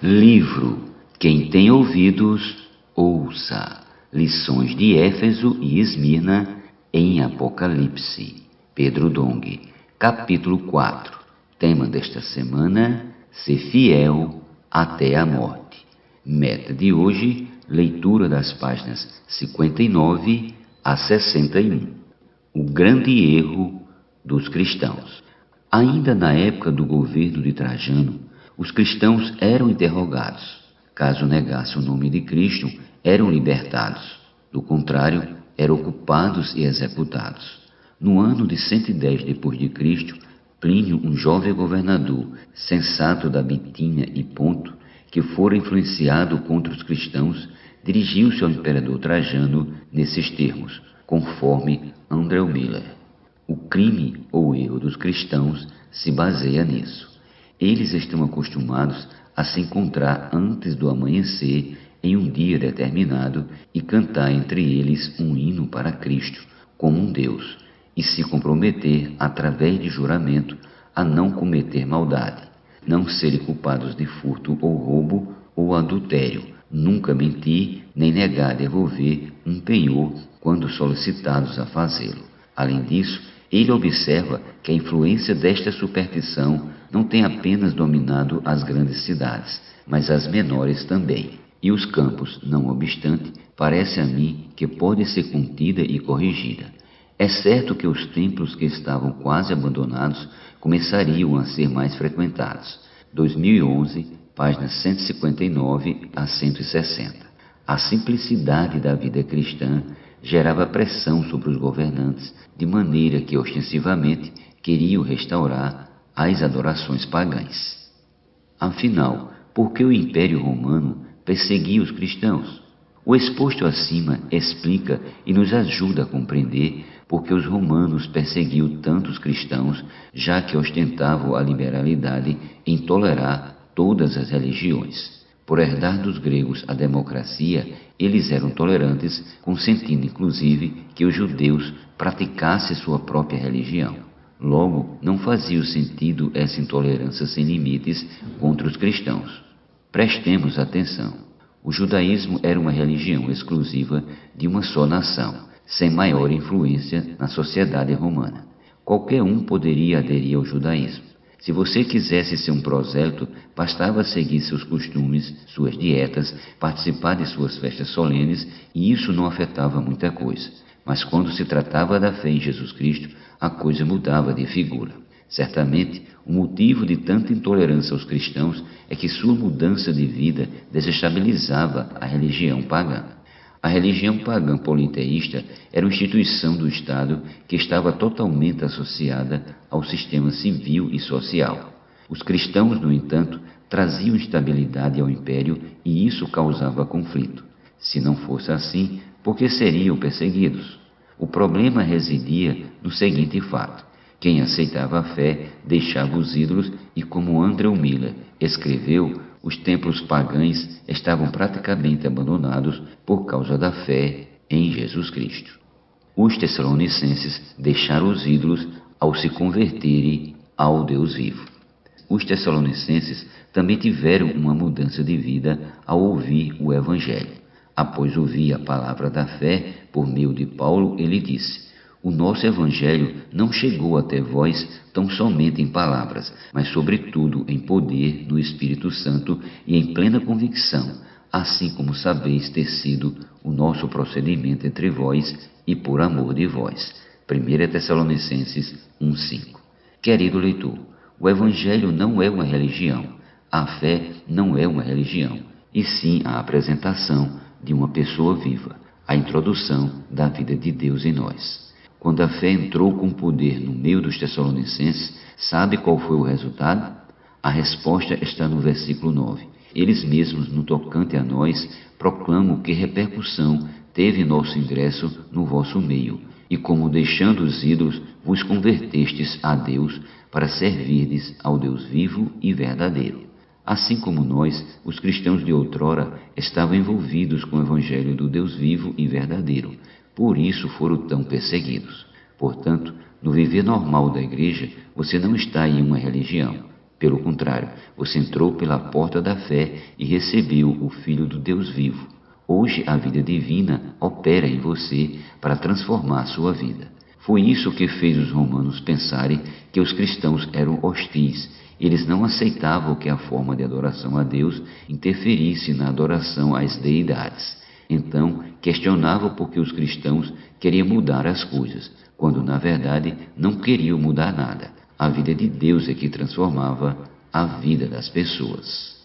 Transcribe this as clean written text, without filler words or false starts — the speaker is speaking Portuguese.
Livro Quem tem ouvidos, ouça. Lições de Éfeso e Esmirna em Apocalipse. Pedro Dong. Capítulo 4. Tema desta semana: ser fiel até a morte. Meta de hoje: leitura das páginas 59 a 61. O grande erro dos cristãos. Ainda na época do governo de Trajano, os cristãos eram interrogados. Caso negasse o nome de Cristo, eram libertados. Do contrário, eram ocupados e executados. No ano de 110 d.C., Plínio, um jovem governador sensato da Bitínia e Ponto, que fora influenciado contra os cristãos, dirigiu-se ao imperador Trajano nesses termos, conforme Andrew Miller. O crime ou erro dos cristãos se baseia nisso. Eles estão acostumados a se encontrar antes do amanhecer em um dia determinado e cantar entre eles um hino para Cristo, como um Deus, e se comprometer, através de juramento, a não cometer maldade, não serem culpados de furto ou roubo ou adultério, nunca mentir nem negar devolver um penhor quando solicitados a fazê-lo. Além disso, ele observa que a influência desta superstição não tem apenas dominado as grandes cidades, mas as menores também. E os campos, não obstante, parece a mim que pode ser contida e corrigida. É certo que os templos que estavam quase abandonados começariam a ser mais frequentados. 2011, páginas 159 a 160. A simplicidade da vida cristã gerava pressão sobre os governantes, de maneira que ostensivamente queriam restaurar as adorações pagãs. Afinal, por que o Império Romano perseguia os cristãos? O exposto acima explica e nos ajuda a compreender por que os romanos perseguiam tanto os cristãos, já que ostentavam a liberalidade em tolerar todas as religiões. Por herdar dos gregos a democracia, eles eram tolerantes, consentindo inclusive que os judeus praticassem sua própria religião. Logo, não fazia sentido essa intolerância sem limites contra os cristãos. Prestemos atenção. O judaísmo era uma religião exclusiva de uma só nação, sem maior influência na sociedade romana. Qualquer um poderia aderir ao judaísmo. Se você quisesse ser um prosélito, bastava seguir seus costumes, suas dietas, participar de suas festas solenes, e isso não afetava muita coisa. Mas quando se tratava da fé em Jesus Cristo, a coisa mudava de figura. Certamente, o motivo de tanta intolerância aos cristãos é que sua mudança de vida desestabilizava a religião pagã. A religião pagã politeísta era uma instituição do Estado que estava totalmente associada ao sistema civil e social. Os cristãos, no entanto, traziam estabilidade ao império e isso causava conflito. Se não fosse assim, por que seriam perseguidos? O problema residia no seguinte fato: quem aceitava a fé deixava os ídolos e, como Andrew Miller escreveu, os templos pagãos estavam praticamente abandonados por causa da fé em Jesus Cristo. Os tessalonicenses deixaram os ídolos ao se converterem ao Deus vivo. Os tessalonicenses também tiveram uma mudança de vida ao ouvir o Evangelho. Após ouvir a palavra da fé por meio de Paulo, ele disse: o nosso Evangelho não chegou até vós tão somente em palavras, mas sobretudo em poder do Espírito Santo e em plena convicção, assim como sabeis ter sido o nosso procedimento entre vós e por amor de vós. 1 Tessalonicenses 1,5. Querido leitor, o Evangelho não é uma religião, a fé não é uma religião, e sim a apresentação de uma pessoa viva, a introdução da vida de Deus em nós. Quando a fé entrou com poder no meio dos tessalonicenses, sabe qual foi o resultado? A resposta está no versículo 9. Eles mesmos, no tocante a nós, proclamam que repercussão teve nosso ingresso no vosso meio, e como deixando os ídolos, vos convertestes a Deus para servirdes ao Deus vivo e verdadeiro. Assim como nós, os cristãos de outrora estavam envolvidos com o Evangelho do Deus vivo e verdadeiro. Por isso foram tão perseguidos. Portanto, no viver normal da igreja, você não está em uma religião. Pelo contrário, você entrou pela porta da fé e recebeu o Filho do Deus vivo. Hoje a vida divina opera em você para transformar sua vida. Foi isso que fez os romanos pensarem que os cristãos eram hostis. Eles não aceitavam que a forma de adoração a Deus interferisse na adoração às deidades. Então, questionavam por que os cristãos queriam mudar as coisas, quando na verdade não queriam mudar nada. A vida de Deus é que transformava a vida das pessoas.